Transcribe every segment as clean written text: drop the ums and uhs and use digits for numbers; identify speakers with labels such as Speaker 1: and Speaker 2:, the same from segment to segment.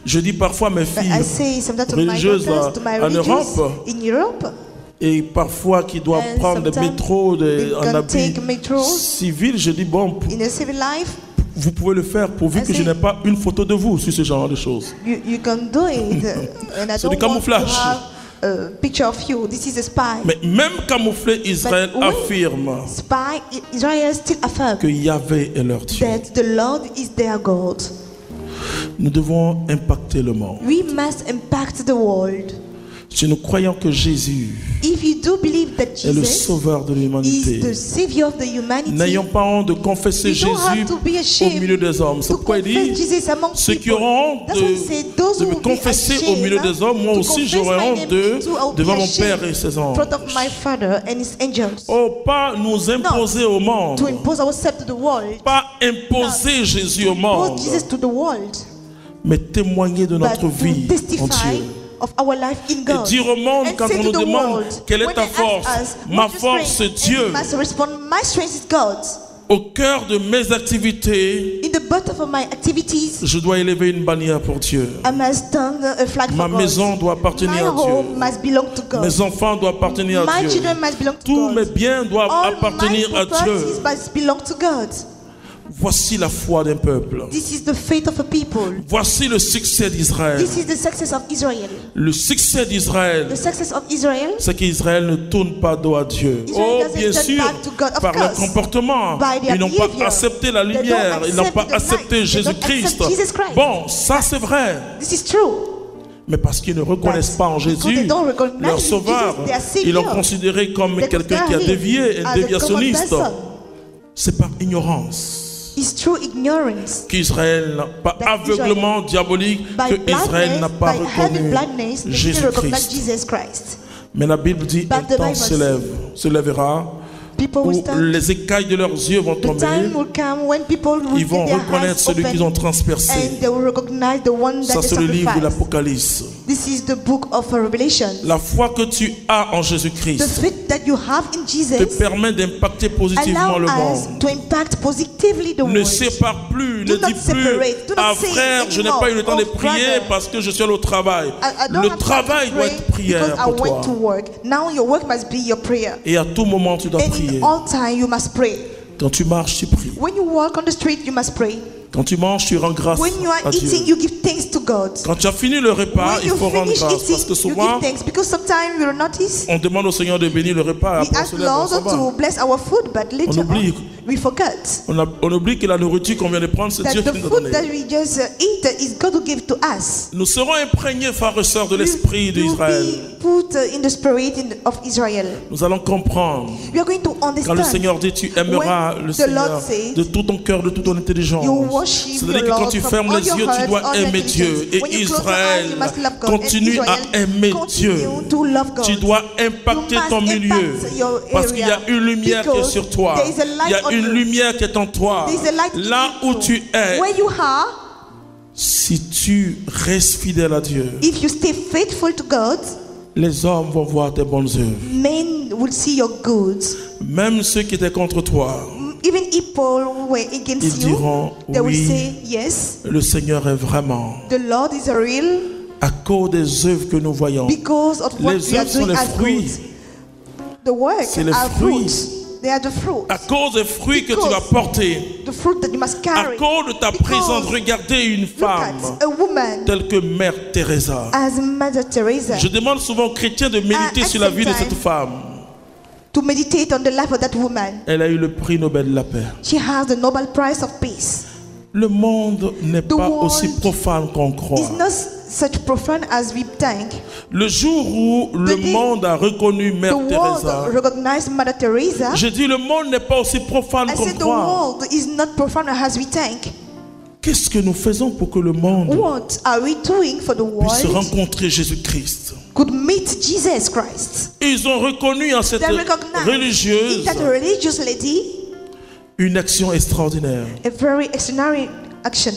Speaker 1: Je dis parfois mes filles
Speaker 2: I say sometimes to my
Speaker 1: religieuses
Speaker 2: daughters, to my
Speaker 1: en
Speaker 2: religious
Speaker 1: Europe,
Speaker 2: in Europe,
Speaker 1: et parfois qui doivent
Speaker 2: and
Speaker 1: prendre des
Speaker 2: sometimes
Speaker 1: métros
Speaker 2: they
Speaker 1: en
Speaker 2: can
Speaker 1: habit
Speaker 2: take metros
Speaker 1: civil, je dis bon,
Speaker 2: in a civil life.
Speaker 1: vous pouvez le faire pourvu
Speaker 2: I
Speaker 1: que je
Speaker 2: say-
Speaker 1: n'ai pas une photo de vous sur ce genre de choses.
Speaker 2: You can do it, and I
Speaker 1: C'est du
Speaker 2: don't want to
Speaker 1: camouflage.
Speaker 2: have a picture of you. This is a spy.
Speaker 1: Mais même camouflé, Israël
Speaker 2: But when-
Speaker 1: affirme
Speaker 2: Spy, Israel still affirm
Speaker 1: que Yahvé est leur Dieu.
Speaker 2: that the Lord is their God.
Speaker 1: Nous devons impacter le monde.
Speaker 2: We must impact the world.
Speaker 1: Si nous croyons que Jésus
Speaker 2: If you do believe that
Speaker 1: est le
Speaker 2: Jesus
Speaker 1: sauveur de
Speaker 2: is
Speaker 1: l'humanité,
Speaker 2: the Savior of the humanity,
Speaker 1: n'ayons pas honte de confesser
Speaker 2: you don't have
Speaker 1: Jésus
Speaker 2: to be
Speaker 1: au
Speaker 2: ashamed
Speaker 1: milieu des hommes. C'est
Speaker 2: to
Speaker 1: pourquoi il
Speaker 2: confess
Speaker 1: dit,
Speaker 2: Jesus among
Speaker 1: ceux qui
Speaker 2: people.
Speaker 1: auront honte
Speaker 2: That's why he said, those
Speaker 1: de
Speaker 2: who
Speaker 1: me
Speaker 2: will be
Speaker 1: confesser au
Speaker 2: ashamed
Speaker 1: milieu des hommes, moi
Speaker 2: to
Speaker 1: aussi
Speaker 2: confess
Speaker 1: j'aurai
Speaker 2: my
Speaker 1: honte
Speaker 2: name
Speaker 1: d'eux
Speaker 2: too, I'll be
Speaker 1: devant mon
Speaker 2: ashamed
Speaker 1: Père et ses
Speaker 2: in
Speaker 1: anges.
Speaker 2: front of my Father and His angels.
Speaker 1: Oh, pas nous imposer au monde,
Speaker 2: To impose ourselves to the world,
Speaker 1: pas imposer Jésus au monde,
Speaker 2: impose Jesus to the world,
Speaker 1: mais témoigner de
Speaker 2: but
Speaker 1: notre
Speaker 2: to
Speaker 1: vie en
Speaker 2: testify
Speaker 1: Dieu.
Speaker 2: of our life in
Speaker 1: Et
Speaker 2: God.
Speaker 1: dire au monde,
Speaker 2: And
Speaker 1: quand
Speaker 2: say
Speaker 1: on
Speaker 2: to
Speaker 1: nous
Speaker 2: the
Speaker 1: demande
Speaker 2: world,
Speaker 1: quelle est
Speaker 2: when
Speaker 1: ta
Speaker 2: they ask
Speaker 1: force,
Speaker 2: us,
Speaker 1: ma
Speaker 2: "What's your
Speaker 1: force
Speaker 2: strength?"
Speaker 1: c'est Dieu.
Speaker 2: And we must respond, my strength is God.
Speaker 1: Au cœur de mes activités,
Speaker 2: In the bottom of my activities,
Speaker 1: je dois élever une bannière pour Dieu.
Speaker 2: I must stand a flag
Speaker 1: Ma
Speaker 2: for
Speaker 1: maison
Speaker 2: God.
Speaker 1: doit appartenir
Speaker 2: My
Speaker 1: à Dieu.
Speaker 2: home must belong to God.
Speaker 1: Mes enfants doivent appartenir à
Speaker 2: My
Speaker 1: Dieu.
Speaker 2: children must belong to
Speaker 1: Tous
Speaker 2: God.
Speaker 1: mes biens doivent
Speaker 2: All
Speaker 1: appartenir
Speaker 2: my
Speaker 1: à
Speaker 2: properties
Speaker 1: Dieu.
Speaker 2: must belong to God.
Speaker 1: Voici la foi d'un peuple.
Speaker 2: This is the faith of a people.
Speaker 1: Voici le succès d'Israël.
Speaker 2: This is the success of Israel.
Speaker 1: Le succès d'Israël,
Speaker 2: The success of Israel
Speaker 1: c'est qu'Israël ne tourne pas dos à Dieu.
Speaker 2: Israel
Speaker 1: Oh,
Speaker 2: doesn't
Speaker 1: bien
Speaker 2: turn
Speaker 1: sûr,
Speaker 2: back to God, of
Speaker 1: par leur
Speaker 2: course.
Speaker 1: comportement.
Speaker 2: By their
Speaker 1: Ils n'ont pas
Speaker 2: behavior.
Speaker 1: accepté la
Speaker 2: They don't
Speaker 1: lumière. Ils n'ont
Speaker 2: accept
Speaker 1: pas
Speaker 2: the
Speaker 1: accepté
Speaker 2: light. They don't
Speaker 1: Jésus-Christ.
Speaker 2: accept Jesus Christ.
Speaker 1: Bon, ça c'est vrai.
Speaker 2: This is true.
Speaker 1: Mais parce qu'ils ne reconnaissent
Speaker 2: But
Speaker 1: pas en
Speaker 2: because they
Speaker 1: Jésus
Speaker 2: don't recognize
Speaker 1: leur sauveur,
Speaker 2: Jesus, their Savior,
Speaker 1: ils l'ont considéré comme
Speaker 2: they
Speaker 1: quelqu'un qui a
Speaker 2: consider him
Speaker 1: dévié, un
Speaker 2: as a
Speaker 1: déviationniste.
Speaker 2: common person.
Speaker 1: C'est par ignorance
Speaker 2: It's through ignorance.
Speaker 1: qu'Israël n'a pas
Speaker 2: That
Speaker 1: aveuglement diabolique
Speaker 2: By
Speaker 1: que Israël n'a
Speaker 2: blindness,
Speaker 1: pas
Speaker 2: by heavy
Speaker 1: reconnu
Speaker 2: blindness, they didn't recognize
Speaker 1: Jésus-Christ.
Speaker 2: Jesus Christ.
Speaker 1: Mais la Bible dit
Speaker 2: But
Speaker 1: un
Speaker 2: the
Speaker 1: temps
Speaker 2: Bible
Speaker 1: se lèvera
Speaker 2: People will
Speaker 1: où
Speaker 2: stand.
Speaker 1: les écailles de leurs yeux vont
Speaker 2: The
Speaker 1: tomber.
Speaker 2: time will come when people will
Speaker 1: Ils vont
Speaker 2: get their
Speaker 1: reconnaître
Speaker 2: eyes
Speaker 1: celui qu'ils ont
Speaker 2: open
Speaker 1: transpercé.
Speaker 2: and they will recognize the one that
Speaker 1: Ça
Speaker 2: they
Speaker 1: c'est le livre de
Speaker 2: sacrificed.
Speaker 1: l'Apocalypse.
Speaker 2: This is the book of Revelation.
Speaker 1: La foi que tu as en
Speaker 2: The
Speaker 1: Jésus-Christ
Speaker 2: faith that you have in
Speaker 1: te
Speaker 2: Jesus
Speaker 1: permet d'impacter positivement
Speaker 2: allow
Speaker 1: le
Speaker 2: us
Speaker 1: monde.
Speaker 2: to impact positively the
Speaker 1: Ne
Speaker 2: world.
Speaker 1: sépare plus,
Speaker 2: Do
Speaker 1: ne
Speaker 2: not
Speaker 1: dis plus,
Speaker 2: separate. Do not
Speaker 1: ah
Speaker 2: say
Speaker 1: frère, je n'ai
Speaker 2: anymore,
Speaker 1: pas eu le temps de
Speaker 2: oh,
Speaker 1: prier
Speaker 2: brother,
Speaker 1: parce que je suis allé au travail.
Speaker 2: I don't
Speaker 1: Le
Speaker 2: have time
Speaker 1: travail
Speaker 2: to
Speaker 1: doit
Speaker 2: pray
Speaker 1: être prière
Speaker 2: because I
Speaker 1: pour
Speaker 2: went to
Speaker 1: toi.
Speaker 2: work. Now your work must be your prayer.
Speaker 1: Et à tout moment, tu dois
Speaker 2: And
Speaker 1: prier.
Speaker 2: in all time you must pray.
Speaker 1: Quand tu marches, tu pries.
Speaker 2: When you walk on the street, you must pray.
Speaker 1: Quand tu manges, tu rends grâce
Speaker 2: When you are
Speaker 1: à
Speaker 2: eating,
Speaker 1: Dieu.
Speaker 2: you give thanks to God.
Speaker 1: Quand tu as fini le repas,
Speaker 2: When
Speaker 1: il
Speaker 2: you
Speaker 1: faut rendre
Speaker 2: finish
Speaker 1: grâce. Parce que
Speaker 2: eating, you
Speaker 1: souvent,
Speaker 2: give thanks. Because sometimes you will notice
Speaker 1: on demande au Seigneur de bénir le repas.
Speaker 2: we
Speaker 1: Après, on
Speaker 2: ask
Speaker 1: se lève, on s'en
Speaker 2: Lord
Speaker 1: va.
Speaker 2: to bless our food, but later
Speaker 1: oublie.
Speaker 2: on, we forget
Speaker 1: On oublie que la nourriture qu'on vient de prendre, c'est
Speaker 2: that
Speaker 1: Dieu
Speaker 2: the
Speaker 1: qui nous a
Speaker 2: food
Speaker 1: donné.
Speaker 2: that we just eat is God who give to us.
Speaker 1: Nous serons imprégnés, frères et sœurs, de l'esprit
Speaker 2: You
Speaker 1: d'Israël.
Speaker 2: be put in the spirit of Israel.
Speaker 1: Nous allons comprendre.
Speaker 2: We are going to
Speaker 1: Quand le
Speaker 2: understand.
Speaker 1: Seigneur dit tu aimeras
Speaker 2: When
Speaker 1: le
Speaker 2: the
Speaker 1: Seigneur
Speaker 2: Lord says,
Speaker 1: de tout ton cœur, de toute ton intelligence.
Speaker 2: you worship
Speaker 1: C'est-à-dire
Speaker 2: the
Speaker 1: que quand
Speaker 2: Lord
Speaker 1: tu
Speaker 2: from
Speaker 1: fermes
Speaker 2: all
Speaker 1: les
Speaker 2: your
Speaker 1: yeux, tu
Speaker 2: heart,
Speaker 1: dois
Speaker 2: all your
Speaker 1: aimer Dieu.
Speaker 2: intelligence.
Speaker 1: Et
Speaker 2: When you close your
Speaker 1: Israël
Speaker 2: eyes, you must love God.
Speaker 1: continue
Speaker 2: And
Speaker 1: à
Speaker 2: Israel
Speaker 1: aimer Dieu.
Speaker 2: continue to love God.
Speaker 1: Tu dois impacter
Speaker 2: You must
Speaker 1: ton milieu.
Speaker 2: impact your
Speaker 1: Parce qu'il y a
Speaker 2: area.
Speaker 1: une lumière qui est
Speaker 2: Because
Speaker 1: sur toi.
Speaker 2: there is a light
Speaker 1: Il y a
Speaker 2: on
Speaker 1: une
Speaker 2: you.
Speaker 1: lumière qui est en toi.
Speaker 2: There is a light
Speaker 1: Là
Speaker 2: in
Speaker 1: où
Speaker 2: you.
Speaker 1: tu es,
Speaker 2: Where you are,
Speaker 1: si tu restes fidèle à Dieu,
Speaker 2: if you stay faithful to God,
Speaker 1: les hommes vont voir tes bonnes œuvres.
Speaker 2: men will see your goods.
Speaker 1: Même ceux qui étaient contre toi,
Speaker 2: Even if people were against
Speaker 1: ils
Speaker 2: you,
Speaker 1: diront,
Speaker 2: they will
Speaker 1: oui,
Speaker 2: say, yes,
Speaker 1: le Seigneur est vraiment.
Speaker 2: the Lord is real
Speaker 1: À cause des œuvres que nous voyons.
Speaker 2: because of what
Speaker 1: Les
Speaker 2: we are
Speaker 1: œuvres sont
Speaker 2: doing
Speaker 1: les
Speaker 2: as
Speaker 1: fruits.
Speaker 2: good. The work
Speaker 1: C'est les
Speaker 2: are
Speaker 1: fruits.
Speaker 2: fruits. They are the fruit.
Speaker 1: À cause des fruits que tu
Speaker 2: Because
Speaker 1: vas porter.
Speaker 2: The fruit that you must
Speaker 1: À
Speaker 2: carry.
Speaker 1: cause de ta
Speaker 2: Because
Speaker 1: présence, regardez une
Speaker 2: Look
Speaker 1: femme
Speaker 2: at a woman
Speaker 1: telle que Mère Teresa.
Speaker 2: as Mother Teresa
Speaker 1: Je demande souvent aux chrétiens de méditer
Speaker 2: At
Speaker 1: sur la
Speaker 2: some
Speaker 1: vie de
Speaker 2: time,
Speaker 1: cette femme.
Speaker 2: to meditate on the life of that woman.
Speaker 1: Elle a eu le prix Nobel de la paix.
Speaker 2: She has the Nobel Prize of Peace.
Speaker 1: Le monde n'est
Speaker 2: The
Speaker 1: pas
Speaker 2: world
Speaker 1: aussi profane qu'on croit.
Speaker 2: It's not such profound as we think.
Speaker 1: Le jour où le
Speaker 2: day
Speaker 1: monde a reconnu Mère
Speaker 2: The
Speaker 1: Teresa,
Speaker 2: world recognized Mother Teresa.
Speaker 1: je dis le monde n'est pas aussi profane
Speaker 2: I
Speaker 1: qu'on
Speaker 2: said the
Speaker 1: croit.
Speaker 2: world is not profound as we think.
Speaker 1: Qu'est-ce que nous faisons pour que le monde
Speaker 2: What are we doing for the
Speaker 1: puisse
Speaker 2: world
Speaker 1: rencontrer Jésus-Christ?
Speaker 2: could meet Jesus Christ?
Speaker 1: Ils ont reconnu en cette
Speaker 2: They recognize
Speaker 1: religieuse
Speaker 2: in that religious lady
Speaker 1: une action extraordinaire.
Speaker 2: a very extraordinary action.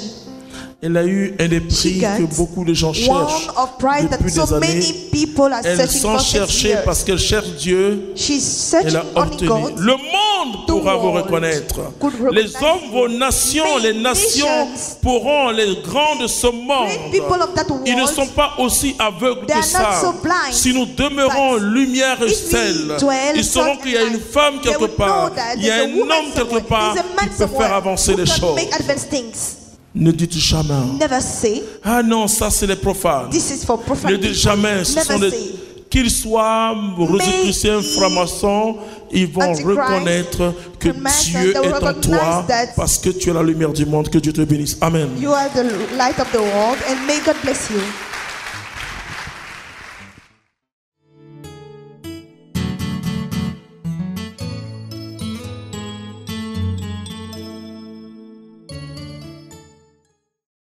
Speaker 1: Elle a eu un des prix
Speaker 2: got
Speaker 1: que beaucoup de gens
Speaker 2: one
Speaker 1: cherchent
Speaker 2: of prize that
Speaker 1: depuis
Speaker 2: so
Speaker 1: des
Speaker 2: many
Speaker 1: années.
Speaker 2: people are
Speaker 1: Elle
Speaker 2: searching
Speaker 1: sans
Speaker 2: for 6
Speaker 1: chercher
Speaker 2: years.
Speaker 1: parce qu'elle cherche Dieu.
Speaker 2: She's
Speaker 1: Elle
Speaker 2: searching
Speaker 1: a
Speaker 2: only
Speaker 1: obtenu.
Speaker 2: God.
Speaker 1: Le monde pourra vous
Speaker 2: world
Speaker 1: reconnaître.
Speaker 2: could
Speaker 1: Les
Speaker 2: recognize
Speaker 1: hommes, vos nations, les
Speaker 2: Many
Speaker 1: nations
Speaker 2: nations,
Speaker 1: pourront, les grands de ce
Speaker 2: great
Speaker 1: monde.
Speaker 2: people of that world,
Speaker 1: Ils ne sont pas aussi aveugles
Speaker 2: they
Speaker 1: que
Speaker 2: are not
Speaker 1: ça.
Speaker 2: so blind.
Speaker 1: Si nous demeurons
Speaker 2: But
Speaker 1: lumière et
Speaker 2: if we
Speaker 1: sel,
Speaker 2: dwell
Speaker 1: ils sauront
Speaker 2: salt
Speaker 1: qu'il y a
Speaker 2: and
Speaker 1: une
Speaker 2: light,
Speaker 1: femme
Speaker 2: they
Speaker 1: quelque
Speaker 2: will
Speaker 1: part,
Speaker 2: know that
Speaker 1: il y a
Speaker 2: there's
Speaker 1: un
Speaker 2: a woman
Speaker 1: homme quelque
Speaker 2: somewhere,
Speaker 1: part
Speaker 2: there's a man
Speaker 1: qui peut
Speaker 2: somewhere
Speaker 1: faire avancer
Speaker 2: who
Speaker 1: les
Speaker 2: can
Speaker 1: choses.
Speaker 2: make advanced things.
Speaker 1: Ne dites jamais,
Speaker 2: Never say,
Speaker 1: ah non, ça c'est les profanes.
Speaker 2: this is for
Speaker 1: Ne
Speaker 2: profanity.
Speaker 1: dites jamais, ce sont
Speaker 2: Never
Speaker 1: des...
Speaker 2: say.
Speaker 1: Qu'ils soient rosicruciens, francs-maçons, ils vont
Speaker 2: Antichrist,
Speaker 1: reconnaître que
Speaker 2: Freemason,
Speaker 1: Dieu
Speaker 2: they will
Speaker 1: est en
Speaker 2: recognize
Speaker 1: toi
Speaker 2: that
Speaker 1: parce que tu es la lumière du monde. Que Dieu te bénisse. Amen.
Speaker 2: You are the light of the world, and may God bless you.